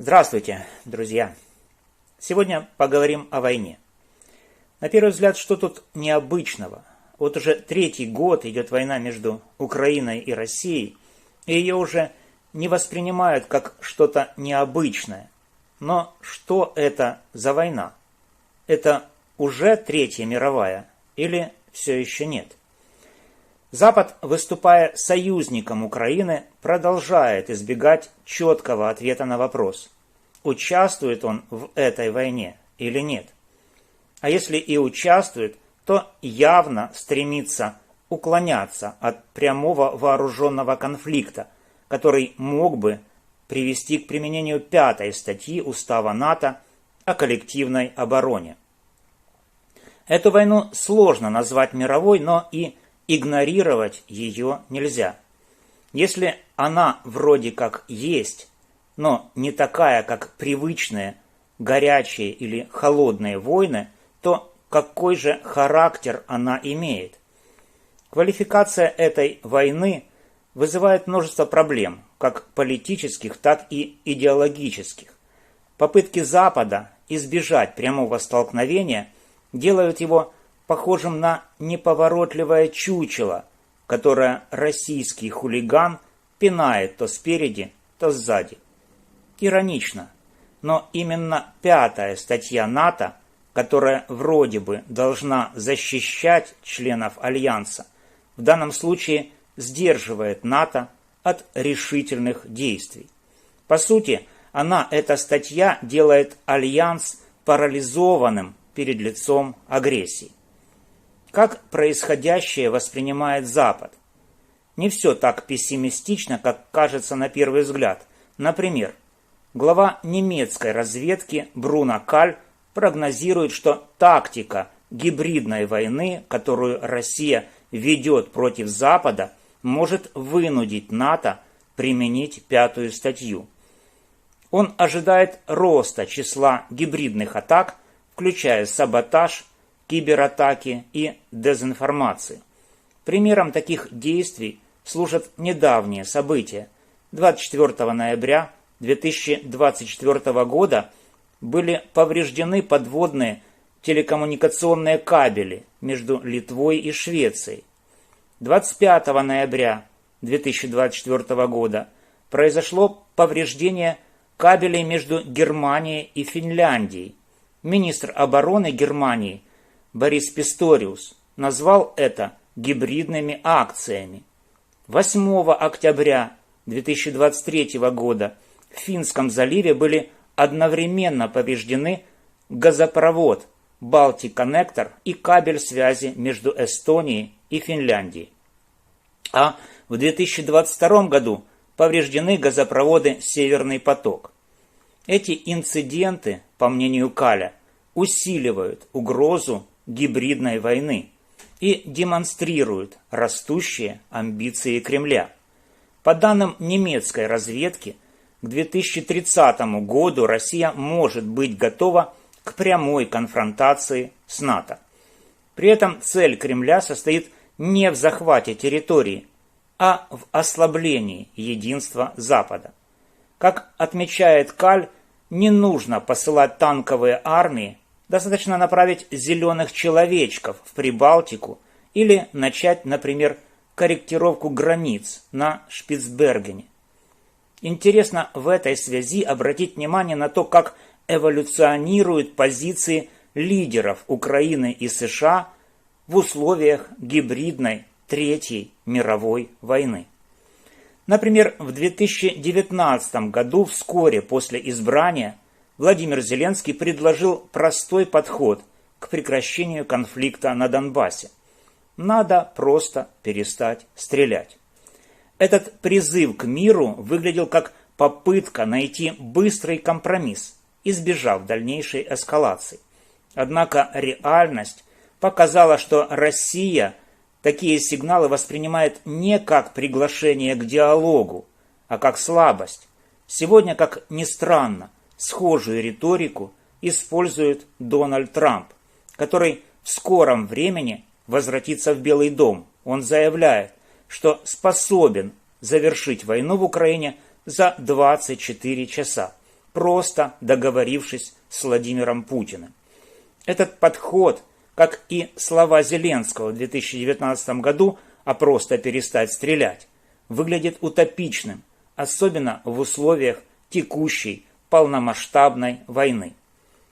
Здравствуйте, друзья! Сегодня поговорим о войне. На первый взгляд, что тут необычного? Вот уже третий год идет война между Украиной и Россией, и ее уже не воспринимают как что-то необычное. Но что это за война? Это уже Третья мировая или все еще нет? Запад, выступая союзником Украины, продолжает избегать четкого ответа на вопрос, участвует он в этой войне или нет. А если и участвует, то явно стремится уклоняться от прямого вооруженного конфликта, который мог бы привести к применению 5 статьи Устава НАТО о коллективной обороне. Эту войну сложно назвать мировой, но и игнорировать ее нельзя. Если она вроде как есть, но не такая, как привычные горячие или холодные войны, то какой же характер она имеет? Квалификация этой войны вызывает множество проблем, как политических, так и идеологических. Попытки Запада избежать прямого столкновения делают его похожим на неповоротливое чучело, которое российский хулиган пинает то спереди, то сзади. Иронично, но именно 5 статья НАТО, которая вроде бы должна защищать членов Альянса, в данном случае сдерживает НАТО от решительных действий. По сути, эта статья, делает Альянс парализованным перед лицом агрессии. Как происходящее воспринимает Запад? Не все так пессимистично, как кажется на первый взгляд. Например, глава немецкой разведки Бруно Каль прогнозирует, что тактика гибридной войны, которую Россия ведет против Запада, может вынудить НАТО применить 5 статью. Он ожидает роста числа гибридных атак, включая саботаж, кибератаки и дезинформацию. Примером таких действий служат недавние события. 24 ноября 2024 года были повреждены подводные телекоммуникационные кабели между Литвой и Швецией. 25 ноября 2024 года произошло повреждение кабелей между Германией и Финляндией. Министр обороны Германии Борис Писториус назвал это гибридными акциями. 8 октября 2023 года в Финском заливе были одновременно повреждены газопровод Baltic-Connector и кабель связи между Эстонией и Финляндией. А в 2022 году повреждены газопроводы «Северный поток». Эти инциденты, по мнению Каля, усиливают угрозу гибридной войны и демонстрируют растущие амбиции Кремля. По данным немецкой разведки, к 2030 году Россия может быть готова к прямой конфронтации с НАТО. При этом цель Кремля состоит не в захвате территории, а в ослаблении единства Запада. Как отмечает Каль, не нужно посылать танковые армии, достаточно направить зеленых человечков в Прибалтику или начать, например, корректировку границ на Шпицбергене. Интересно в этой связи обратить внимание на то, как эволюционируют позиции лидеров Украины и США в условиях гибридной Третьей мировой войны. Например, в 2019 году, вскоре после избрания, Владимир Зеленский предложил простой подход к прекращению конфликта на Донбассе. Надо просто перестать стрелять. Этот призыв к миру выглядел как попытка найти быстрый компромисс, избежав дальнейшей эскалации. Однако реальность показала, что Россия такие сигналы воспринимает не как приглашение к диалогу, а как слабость. Сегодня, как ни странно, схожую риторику использует Дональд Трамп, который в скором времени возвратится в Белый дом. Он заявляет, что способен завершить войну в Украине за 24 часа. просто договорившись с Владимиром Путиным. Этот подход, как и слова Зеленского в 2019 году о «просто перестать стрелять», выглядит утопичным, особенно в условиях текущей полномасштабной войны.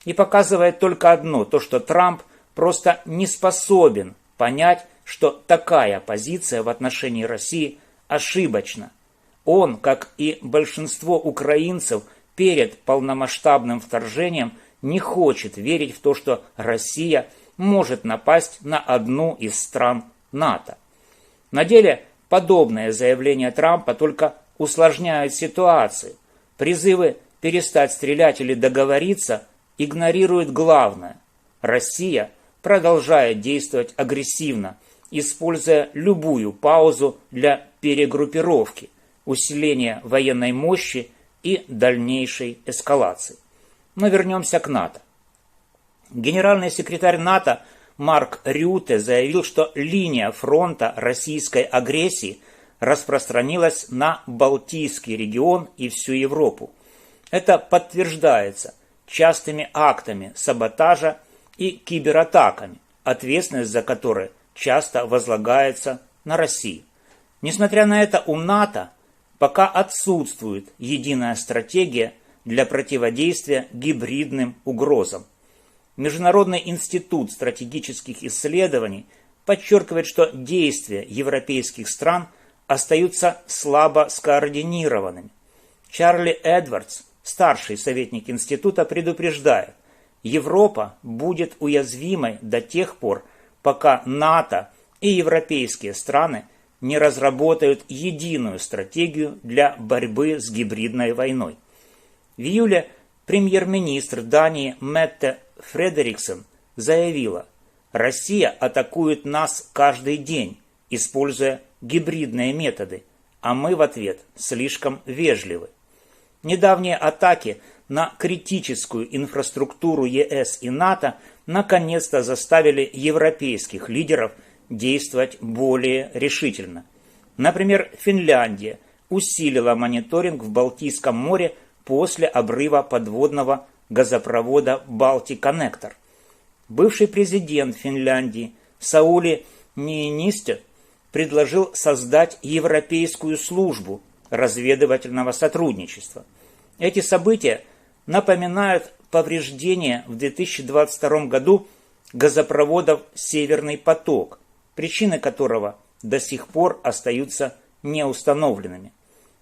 И показывает только одно, то что Трамп просто не способен понять, что такая позиция в отношении России ошибочна. Он, как и большинство украинцев перед полномасштабным вторжением, не хочет верить в то, что Россия может напасть на одну из стран НАТО. На деле подобные заявления Трампа только усложняют ситуацию. Призывы перестать стрелять или договориться игнорируют главное. Россия продолжает действовать агрессивно, используя любую паузу для перегруппировки, усиления военной мощи и дальнейшей эскалации. Но вернемся к НАТО. Генеральный секретарь НАТО Марк Рюте заявил, что линия фронта российской агрессии распространилась на Балтийский регион и всю Европу. Это подтверждается частыми актами саботажа и кибератаками, ответственность за которые часто возлагается на Россию. Несмотря на это, у НАТО пока отсутствует единая стратегия для противодействия гибридным угрозам. Международный институт стратегических исследований подчеркивает, что действия европейских стран остаются слабо скоординированными. Чарли Эдвардс, старший советник института, предупреждает: Европа будет уязвимой до тех пор, пока НАТО и европейские страны не разработают единую стратегию для борьбы с гибридной войной. В июле премьер-министр Дании Метте Фредериксен заявила: Россия атакует нас каждый день, используя гибридные методы, а мы в ответ слишком вежливы. Недавние атаки на критическую инфраструктуру ЕС и НАТО наконец-то заставили европейских лидеров действовать более решительно. Например, Финляндия усилила мониторинг в Балтийском море после обрыва подводного газопровода «Балтиконнектор». Бывший президент Финляндии Саули Ниинистö предложил создать Европейскую службу разведывательного сотрудничества. Эти события напоминают повреждения в 2022 году газопроводов «Северный поток», причины которого до сих пор остаются неустановленными.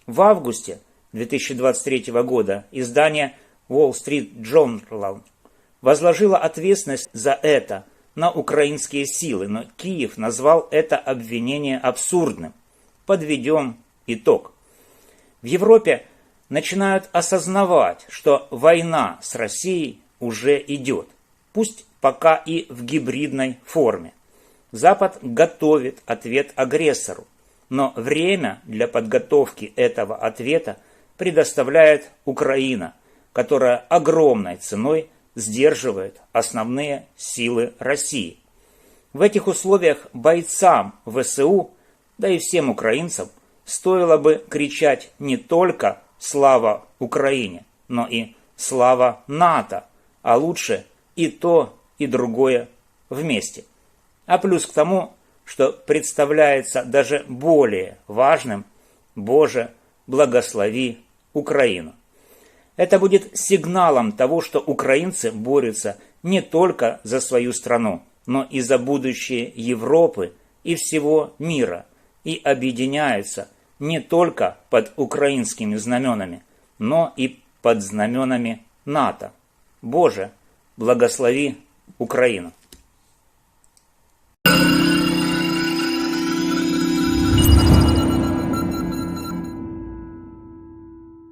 В августе 2023 года издание Wall Street Journal возложило ответственность за это на украинские силы, но Киев назвал это обвинение абсурдным. Подведем итог. В Европе начинают осознавать, что война с Россией уже идет, пусть пока и в гибридной форме. Запад готовит ответ агрессору, но время для подготовки этого ответа предоставляет Украина, которая огромной ценой сдерживает основные силы России. В этих условиях бойцам ВСУ, да и всем украинцам, стоило бы кричать не только «Слава Украине!», но и «Слава НАТО!», а лучше и то, и другое вместе. А плюс к тому, что представляется даже более важным: «Боже, благослови Украину!». Это будет сигналом того, что украинцы борются не только за свою страну, но и за будущее Европы и всего мира, и объединяются не только под украинскими знаменами, но и под знаменами НАТО. Боже, благослови Украину!